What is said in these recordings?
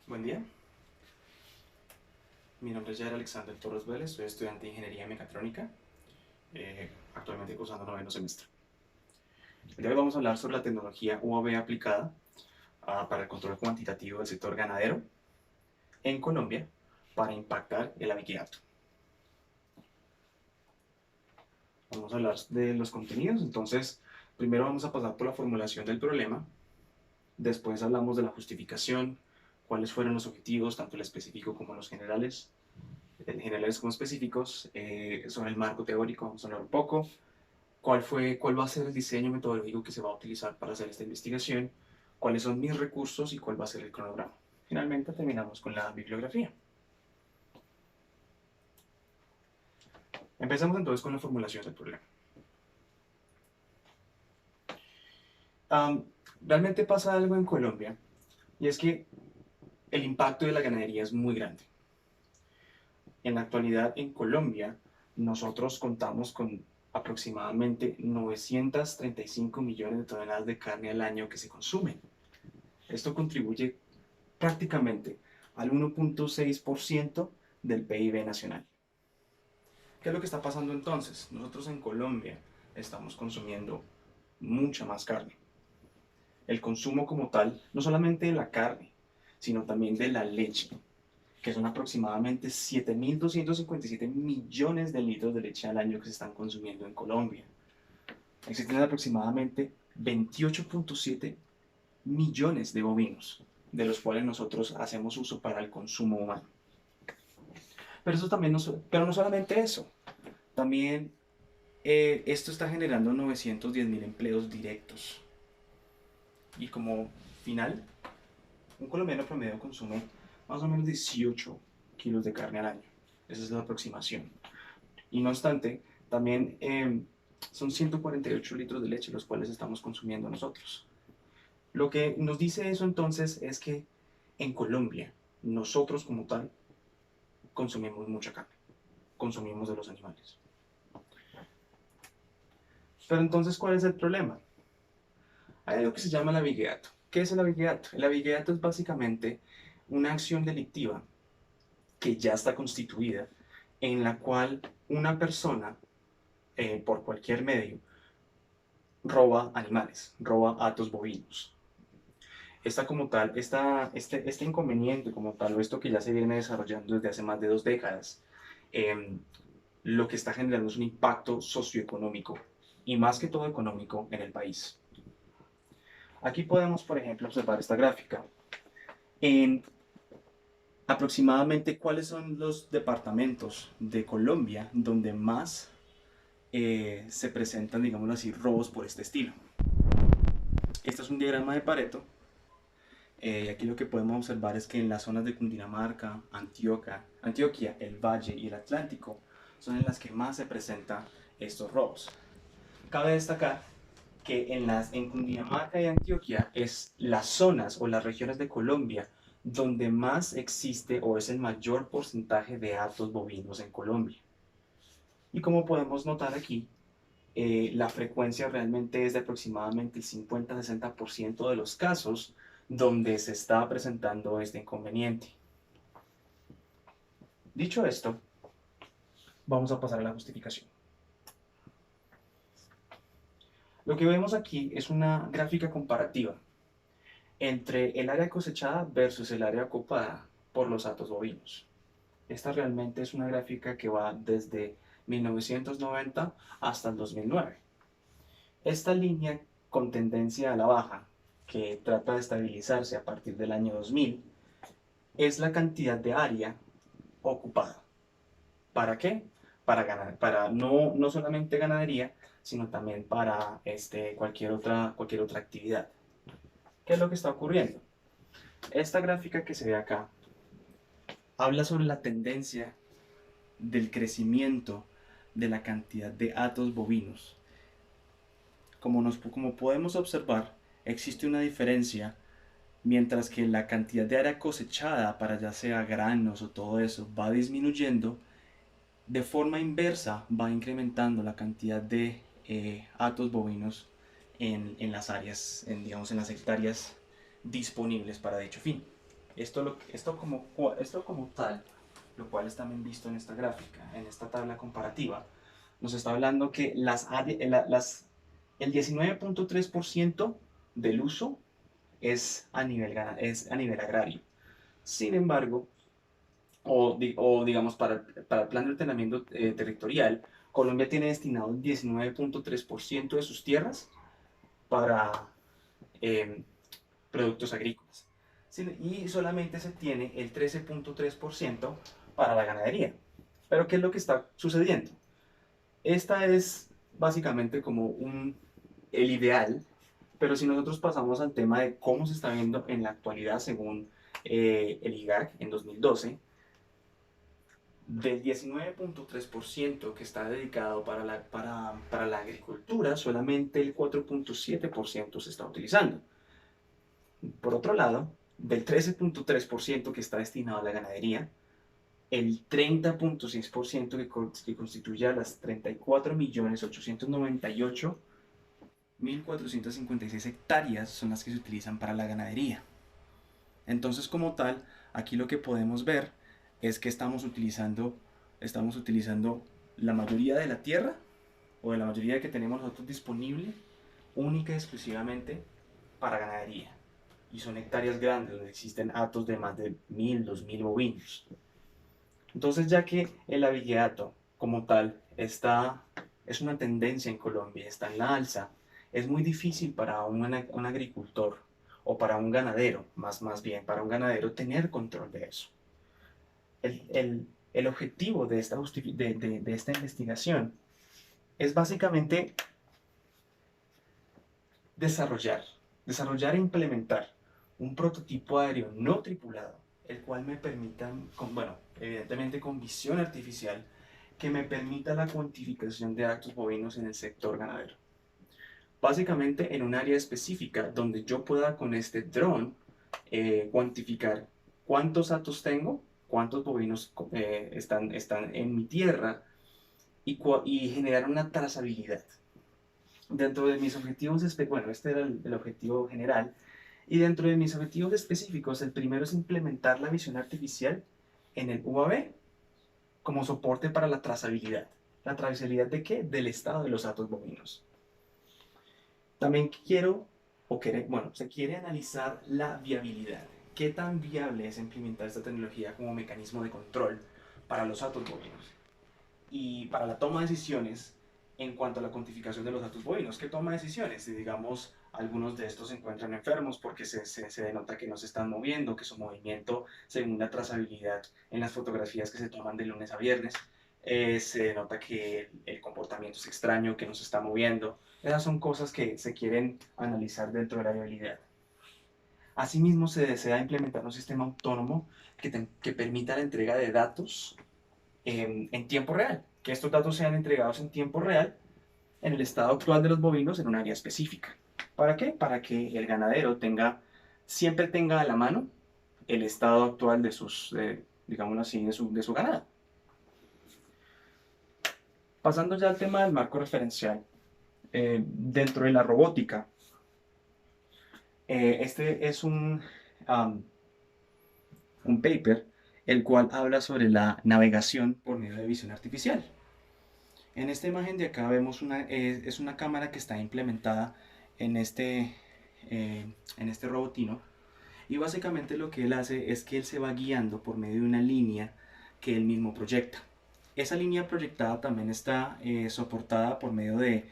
Buen día, mi nombre es Jair Alexander Torres Vélez, soy estudiante de Ingeniería Mecatrónica, actualmente cursando noveno semestre. El día de hoy vamos a hablar sobre la tecnología UAV aplicada para el control cuantitativo del sector ganadero en Colombia para impactar el abigeato. Vamos a hablar de los contenidos, entonces primero vamos a pasar por la formulación del problema, después hablamos de la justificación, cuáles fueron los objetivos, tanto el específico como los generales, generales como específicos, sobre el marco teórico vamos a hablar un poco, cuál va a ser el diseño metodológico que se va a utilizar para hacer esta investigación, cuáles son mis recursos y cuál va a ser el cronograma. Finalmente terminamos con la bibliografía. Empezamos entonces con la formulación del problema. Um, Realmente pasa algo en Colombia y es que el impacto de la ganadería es muy grande. En la actualidad en Colombia nosotros contamos con aproximadamente 935 millones de toneladas de carne al año que se consumen. Esto contribuye prácticamente al 1.6% del PIB nacional. ¿Qué es lo que está pasando entonces? Nosotros en Colombia estamos consumiendo mucha más carne. El consumo como tal, no solamente de la carne, sino también de la leche, que son aproximadamente 7.257 millones de litros de leche al año que se están consumiendo en Colombia. Existen aproximadamente 28.7 millones de bovinos, de los cuales nosotros hacemos uso para el consumo humano. Pero no solamente eso, también esto está generando 910.000 empleos directos. Y como final, un colombiano promedio consume más o menos 18 kilos de carne al año. Esa es la aproximación. Y no obstante, también son 148 litros de leche los cuales estamos consumiendo nosotros. Lo que nos dice eso entonces es que en Colombia, nosotros como tal, consumimos mucha carne, consumimos de los animales. Pero entonces, ¿cuál es el problema? Hay algo que se llama el abigeato. ¿Qué es el abigeato? El abigeato es básicamente una acción delictiva que ya está constituida, en la cual una persona, por cualquier medio, roba animales, roba atos bovinos. Este inconveniente como tal, o esto que ya se viene desarrollando desde hace más de 2 décadas, eh, lo que está generando es un impacto socioeconómico y más que todo económico en el país. Aquí podemos, por ejemplo, observar esta gráfica en aproximadamente cuáles son los departamentos de Colombia donde más se presentan, digámoslo así, robos por este estilo. Este es un diagrama de Pareto. Aquí lo que podemos observar es que en las zonas de Cundinamarca, Antioquia, el Valle y el Atlántico son en las que más se presentan estos robos. Cabe destacar que en Cundinamarca y Antioquia es las zonas o las regiones de Colombia donde más existe o es el mayor porcentaje de atos bovinos en Colombia. Y como podemos notar aquí, la frecuencia realmente es de aproximadamente el 50-60% de los casos donde se está presentando este inconveniente. Dicho esto, vamos a pasar a la justificación. Lo que vemos aquí es una gráfica comparativa entre el área cosechada versus el área ocupada por los hatos bovinos. Esta realmente es una gráfica que va desde 1990 hasta el 2009. Esta línea con tendencia a la baja, que trata de estabilizarse a partir del año 2000, es la cantidad de área ocupada. ¿Para qué? Para no solamente ganadería, sino también para cualquier otra actividad. ¿Qué es lo que está ocurriendo? Esta gráfica que se ve acá habla sobre la tendencia del crecimiento de la cantidad de hatos bovinos. Como podemos observar, existe una diferencia, mientras que la cantidad de área cosechada para ya sea granos o todo eso va disminuyendo, de forma inversa va incrementando la cantidad de hatos bovinos en las áreas, digamos, en las hectáreas disponibles para dicho fin. Esto como tal, lo cual es también visto en esta gráfica, en esta tabla comparativa, nos está hablando que el 19.3% del uso es a nivel agrario. Sin embargo, o digamos para el plan de ordenamiento territorial, Colombia tiene destinado el 19.3% de sus tierras para eh, productos agrícolas. Y solamente se tiene el 13.3% para la ganadería. Pero ¿qué es lo que está sucediendo? Esta es básicamente como el ideal, pero si nosotros pasamos al tema de cómo se está viendo en la actualidad según el IGAC en 2012, del 19.3% que está dedicado para la agricultura, solamente el 4.7% se está utilizando. Por otro lado, del 13.3% que está destinado a la ganadería, el 30.6% que constituye a las 34.898.456 hectáreas son las que se utilizan para la ganadería. Entonces, como tal, aquí lo que podemos ver es que estamos utilizando la mayoría de la tierra o de la mayoría que tenemos nosotros disponible única y exclusivamente para ganadería. Y son hectáreas grandes donde existen hatos de más de 1.000, 2.000 bovinos. Entonces, ya que el abigeato como tal es una tendencia en Colombia, está en la alza, es muy difícil para un agricultor o para un ganadero, más bien para un ganadero, tener control de eso. El objetivo de de esta investigación es básicamente desarrollar, desarrollar e implementar un prototipo aéreo no tripulado, el cual me permita, bueno, evidentemente con visión artificial, que me permita la cuantificación de actos bovinos en el sector ganadero. Básicamente en un área específica donde yo pueda con este dron cuantificar cuántos actos tengo, cuántos bovinos están en mi tierra y generar una trazabilidad. Dentro de mis objetivos, bueno, este era el objetivo general, y dentro de mis objetivos específicos, el primero es implementar la visión artificial en el UAV como soporte para la trazabilidad. ¿La trazabilidad de qué? Del estado de los datos bovinos. También se quiere analizar la viabilidad. ¿Qué tan viable es implementar esta tecnología como mecanismo de control para los datos bovinos? Y para la toma de decisiones en cuanto a la cuantificación de los datos bovinos. ¿Qué toma decisiones? Si digamos algunos de estos se encuentran enfermos porque se denota que no se están moviendo, que su movimiento, según la trazabilidad en las fotografías que se toman de lunes a viernes, se denota que el comportamiento es extraño, que no se está moviendo. Esas son cosas que se quieren analizar dentro de la viabilidad. Asimismo, se desea implementar un sistema autónomo que permita la entrega de datos en tiempo real, que estos datos sean entregados en tiempo real en el estado actual de los bovinos en un área específica. ¿Para qué? Para que el ganadero siempre tenga a la mano el estado actual de digámoslo así, de su ganado. Pasando ya al tema del marco referencial, dentro de la robótica, este es un paper el cual habla sobre la navegación por medio de visión artificial. En esta imagen de acá vemos es una cámara que está implementada en en este robotino, y básicamente lo que él hace es que él se va guiando por medio de una línea que él mismo proyecta. Esa línea proyectada también está soportada por medio de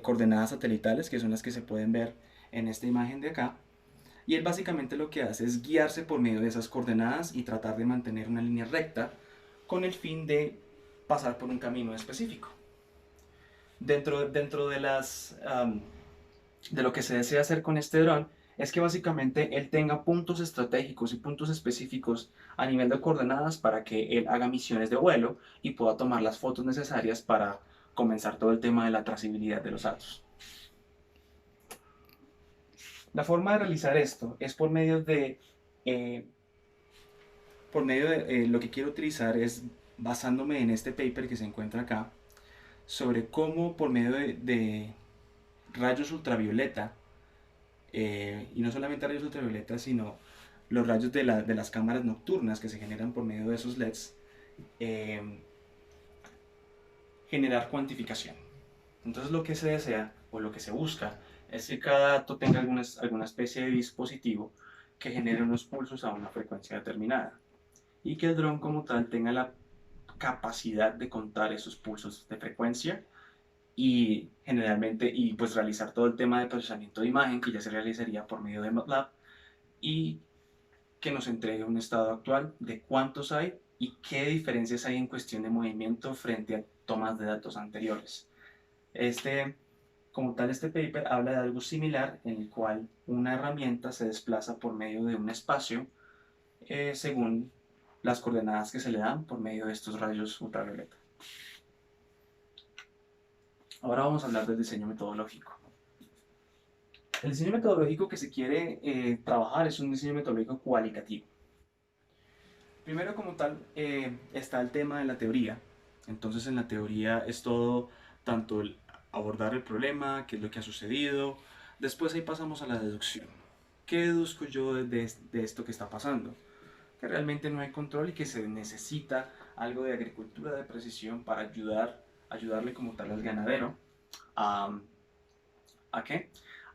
coordenadas satelitales, que son las que se pueden ver en esta imagen de acá, y él básicamente lo que hace es guiarse por medio de esas coordenadas y tratar de mantener una línea recta con el fin de pasar por un camino específico. Dentro de lo que se desea hacer con este dron es que básicamente él tenga puntos estratégicos y puntos específicos a nivel de coordenadas para que él haga misiones de vuelo y pueda tomar las fotos necesarias para comenzar todo el tema de la trazabilidad de los datos. La forma de realizar esto es lo que quiero utilizar es basándome en este paper que se encuentra acá, sobre cómo por medio de rayos ultravioleta, y no solamente rayos ultravioleta, sino los rayos de las cámaras nocturnas que se generan por medio de esos LEDs, generar cuantificación. Entonces lo que se desea o lo que se busca es que cada dato tenga alguna especie de dispositivo que genere unos pulsos a una frecuencia determinada y que el dron como tal tenga la capacidad de contar esos pulsos de frecuencia y generalmente y pues realizar todo el tema de procesamiento de imagen que ya se realizaría por medio de MATLAB y que nos entregue un estado actual de cuántos hay y qué diferencias hay en cuestión de movimiento frente a tomas de datos anteriores. Como tal, este paper habla de algo similar en el cual una herramienta se desplaza por medio de un espacio según las coordenadas que se le dan por medio de estos rayos ultravioleta. Ahora vamos a hablar del diseño metodológico. El diseño metodológico que se quiere trabajar es un diseño metodológico cualitativo. Primero, como tal, está el tema de la teoría. Entonces, en la teoría es todo, tanto el abordar el problema, qué es lo que ha sucedido. Después ahí pasamos a la deducción. ¿Qué deduzco yo de esto que está pasando? Que realmente no hay control y que se necesita algo de agricultura de precisión para ayudarle como tal al ganadero a, ¿a qué?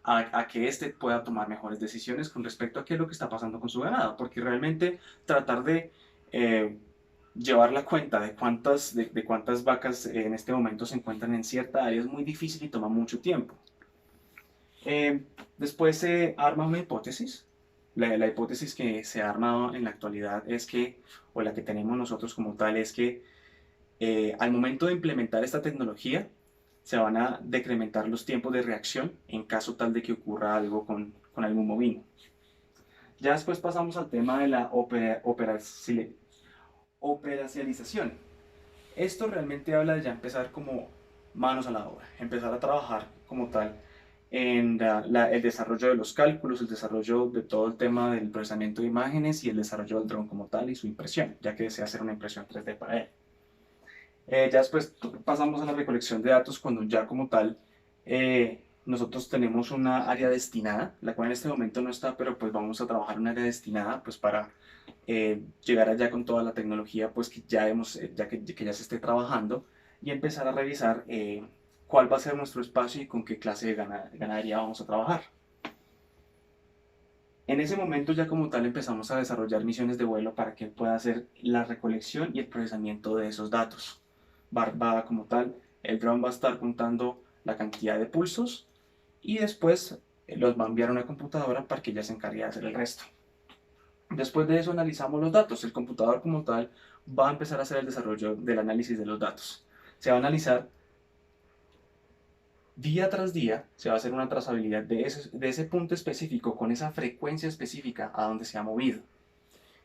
A que éste pueda tomar mejores decisiones con respecto a qué es lo que está pasando con su ganado, porque realmente tratar de eh, llevar la cuenta de cuántas vacas en este momento se encuentran en cierta área es muy difícil y toma mucho tiempo. Después se arma una hipótesis. La hipótesis que se ha armado en la actualidad es que, o la que tenemos nosotros como tal, es que al momento de implementar esta tecnología, se van a decrementar los tiempos de reacción en caso tal de que ocurra algo con algún bovino. Ya después pasamos al tema de la operacionalización. Esto realmente habla de ya empezar como manos a la obra, empezar a trabajar como tal en el desarrollo de los cálculos, el desarrollo de todo el tema del procesamiento de imágenes y el desarrollo del dron como tal y su impresión, ya que desea hacer una impresión 3D para él. Ya después pasamos a la recolección de datos cuando ya como tal nosotros tenemos una área destinada, la cual en este momento no está, pero pues vamos a trabajar en un área destinada pues para llegar allá con toda la tecnología pues que ya que ya se esté trabajando y empezar a revisar cuál va a ser nuestro espacio y con qué clase de ganadería vamos a trabajar. En ese momento ya como tal empezamos a desarrollar misiones de vuelo para que él pueda hacer la recolección y el procesamiento de esos datos. Va como tal, el drone va a estar contando la cantidad de pulsos y después los va a enviar a una computadora para que ella se encargue de hacer el resto. Después de eso analizamos los datos. El computador como tal va a empezar a hacer el desarrollo del análisis de los datos. Se va a analizar día tras día, se va a hacer una trazabilidad de ese punto específico con esa frecuencia específica a donde se ha movido.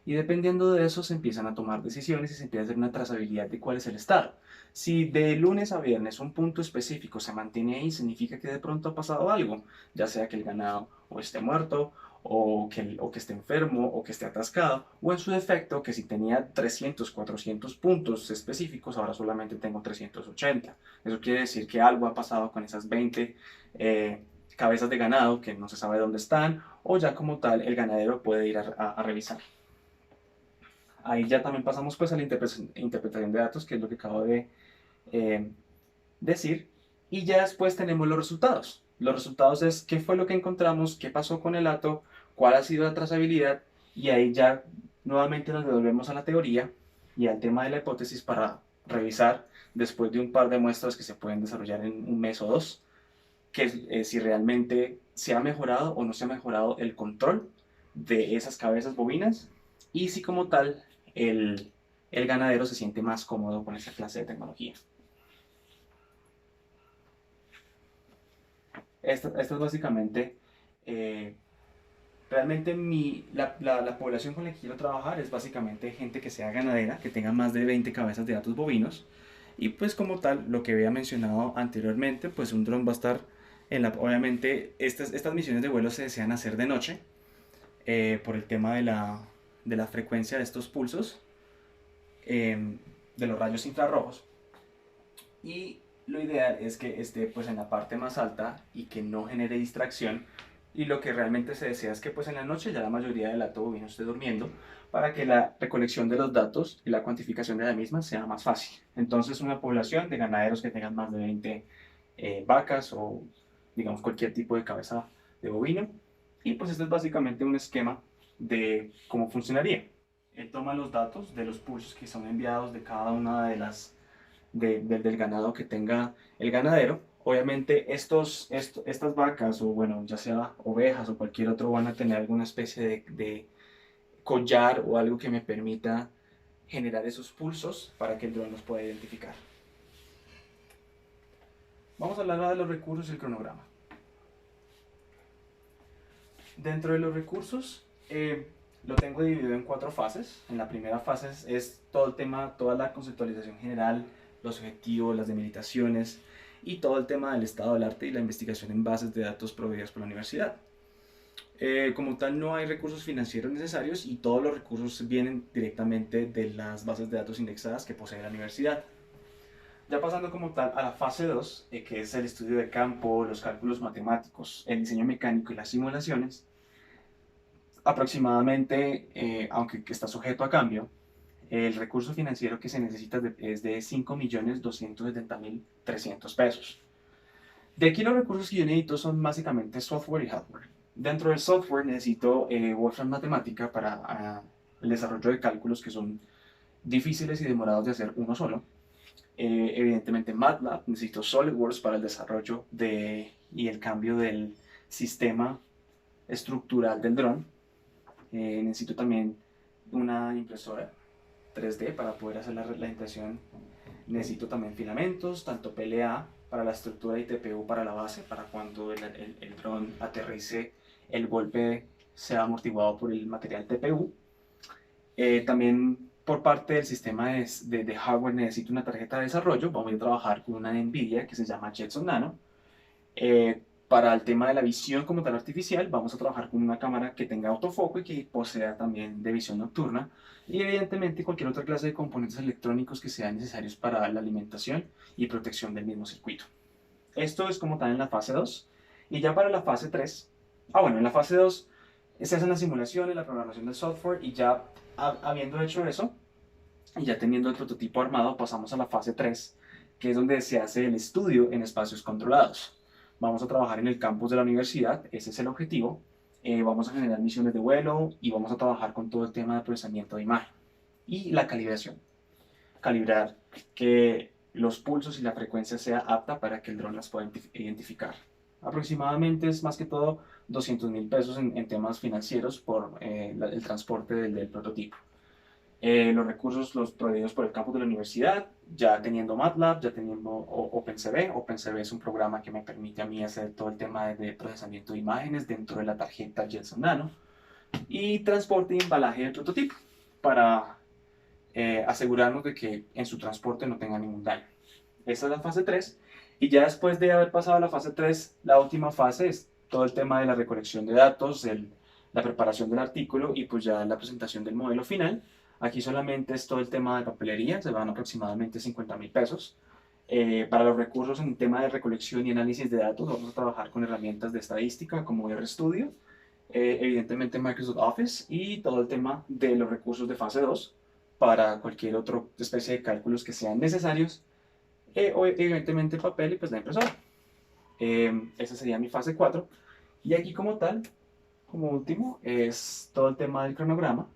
Y dependiendo de eso se empiezan a tomar decisiones y se empieza a hacer una trazabilidad de cuál es el estado. Si de lunes a viernes un punto específico se mantiene ahí, significa que de pronto ha pasado algo, ya sea que el ganado o esté muerto, o que esté enfermo, o que esté atascado, o en su defecto que si tenía 300, 400 puntos específicos, ahora solamente tengo 380. Eso quiere decir que algo ha pasado con esas 20 cabezas de ganado que no se sabe dónde están, o ya como tal el ganadero puede ir a revisar. Ahí ya también pasamos pues a la interpretación de datos, que es lo que acabo de eh, decir, y ya después tenemos los resultados. Los resultados es qué fue lo que encontramos, qué pasó con el hato, cuál ha sido la trazabilidad, y ahí ya nuevamente nos devolvemos a la teoría y al tema de la hipótesis para revisar, después de un par de muestras que se pueden desarrollar en un mes o dos, que si realmente se ha mejorado o no se ha mejorado el control de esas cabezas bovinas y si como tal el ganadero se siente más cómodo con esa clase de tecnología. Esto es básicamente, realmente la población con la que quiero trabajar es básicamente gente que sea ganadera, que tenga más de 20 cabezas de datos bovinos. Y pues como tal, lo que había mencionado anteriormente, pues un dron va a estar obviamente estas misiones de vuelo se desean hacer de noche por el tema de la frecuencia de estos pulsos, de los rayos infrarrojos. Y lo ideal es que esté pues en la parte más alta y que no genere distracción y lo que realmente se desea es que pues en la noche ya la mayoría del hato bovino esté durmiendo para que la recolección de los datos y la cuantificación de la misma sea más fácil. Entonces una población de ganaderos que tengan más de 20 vacas o digamos cualquier tipo de cabeza de bovino, y pues este es básicamente un esquema de cómo funcionaría. Él toma los datos de los pulsos que son enviados de cada una de las del ganado que tenga el ganadero. Obviamente estas vacas o bueno, ya sea ovejas o cualquier otro van a tener alguna especie de collar o algo que me permita generar esos pulsos para que el dron los pueda identificar. Vamos a hablar ahora de los recursos y el cronograma. Dentro de los recursos, lo tengo dividido en 4 fases. En la primera fase es todo el tema, toda la conceptualización general, los objetivos, las delimitaciones y todo el tema del estado del arte y la investigación en bases de datos proveídas por la universidad. Como tal, no hay recursos financieros necesarios y todos los recursos vienen directamente de las bases de datos indexadas que posee la universidad. Ya pasando como tal a la fase 2, que es el estudio de campo, los cálculos matemáticos, el diseño mecánico y las simulaciones, aproximadamente, aunque está sujeto a cambio, el recurso financiero que se necesita es de 5.270.300 pesos. De aquí los recursos que yo necesito son básicamente software y hardware. Dentro del software necesito Wolfram Matemática para el desarrollo de cálculos que son difíciles y demorados de hacer uno solo. Evidentemente MATLAB, necesito SolidWorks para el desarrollo y el cambio del sistema estructural del dron. Necesito también una impresora 3D para poder hacer la impresión. Necesito también filamentos, tanto PLA para la estructura y TPU para la base, para cuando el dron aterrice el golpe sea amortiguado por el material TPU. También por parte del sistema de hardware necesito una tarjeta de desarrollo. Vamos a trabajar con una NVIDIA que se llama Jetson Nano. Para el tema de la visión como tal artificial, vamos a trabajar con una cámara que tenga autofoco y que posea también de visión nocturna. Y evidentemente cualquier otra clase de componentes electrónicos que sean necesarios para la alimentación y protección del mismo circuito. Esto es como tal en la fase 2. Y ya para la fase 3, en la fase 2 se hacen las simulaciones, la programación del software y ya habiendo hecho eso y ya teniendo el prototipo armado, pasamos a la fase 3, que es donde se hace el estudio en espacios controlados. Vamos a trabajar en el campus de la universidad, ese es el objetivo. Vamos a generar misiones de vuelo y vamos a trabajar con todo el tema de procesamiento de imagen y la calibración. Calibrar que los pulsos y la frecuencia sea apta para que el dron las pueda identificar. Aproximadamente es más que todo 200.000 pesos en temas financieros por el transporte del prototipo. Los recursos los proveídos por el campus de la universidad, ya teniendo MATLAB, ya teniendo OpenCV. OpenCV es un programa que me permite a mí hacer todo el tema de procesamiento de imágenes dentro de la tarjeta Jetson Nano y transporte y embalaje del prototipo para asegurarnos de que en su transporte no tenga ningún daño. Esa es la fase 3 y ya después de haber pasado la fase 3, la última fase es todo el tema de la recolección de datos, la preparación del artículo y pues ya la presentación del modelo final. Aquí solamente es todo el tema de papelería, se van aproximadamente 50.000 pesos. Para los recursos en el tema de recolección y análisis de datos, vamos a trabajar con herramientas de estadística como RStudio, evidentemente Microsoft Office y todo el tema de los recursos de fase 2 para cualquier otra especie de cálculos que sean necesarios, o evidentemente papel y pues la impresora. Esa sería mi fase 4. Y aquí como tal, como último, es todo el tema del cronograma.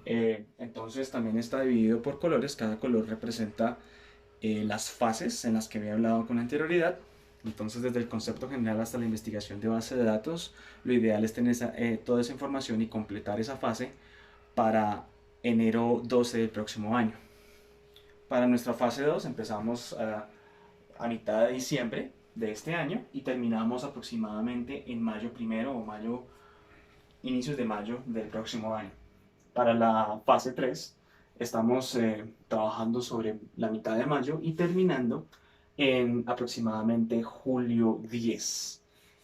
Entonces también está dividido por colores, cada color representa las fases en las que había hablado con anterioridad. Entonces desde el concepto general hasta la investigación de base de datos, lo ideal es tener toda esa información y completar esa fase para enero 12 del próximo año. Para nuestra fase 2 empezamos a mitad de diciembre de este año y terminamos aproximadamente en mayo primero o inicios de mayo del próximo año. Para la fase 3 estamos trabajando sobre la mitad de mayo y terminando en aproximadamente julio 10.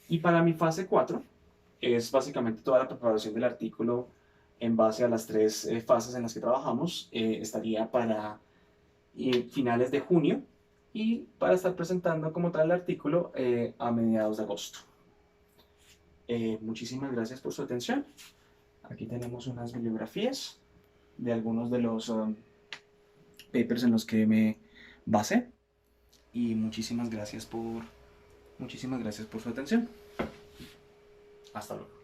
Y para mi fase 4 es básicamente toda la preparación del artículo en base a las 3 fases en las que trabajamos. Estaría para finales de junio y para estar presentando como tal el artículo a mediados de agosto. Muchísimas gracias por su atención. Aquí tenemos unas bibliografías de algunos de los papers en los que me basé. Y muchísimas gracias por su atención. Hasta luego.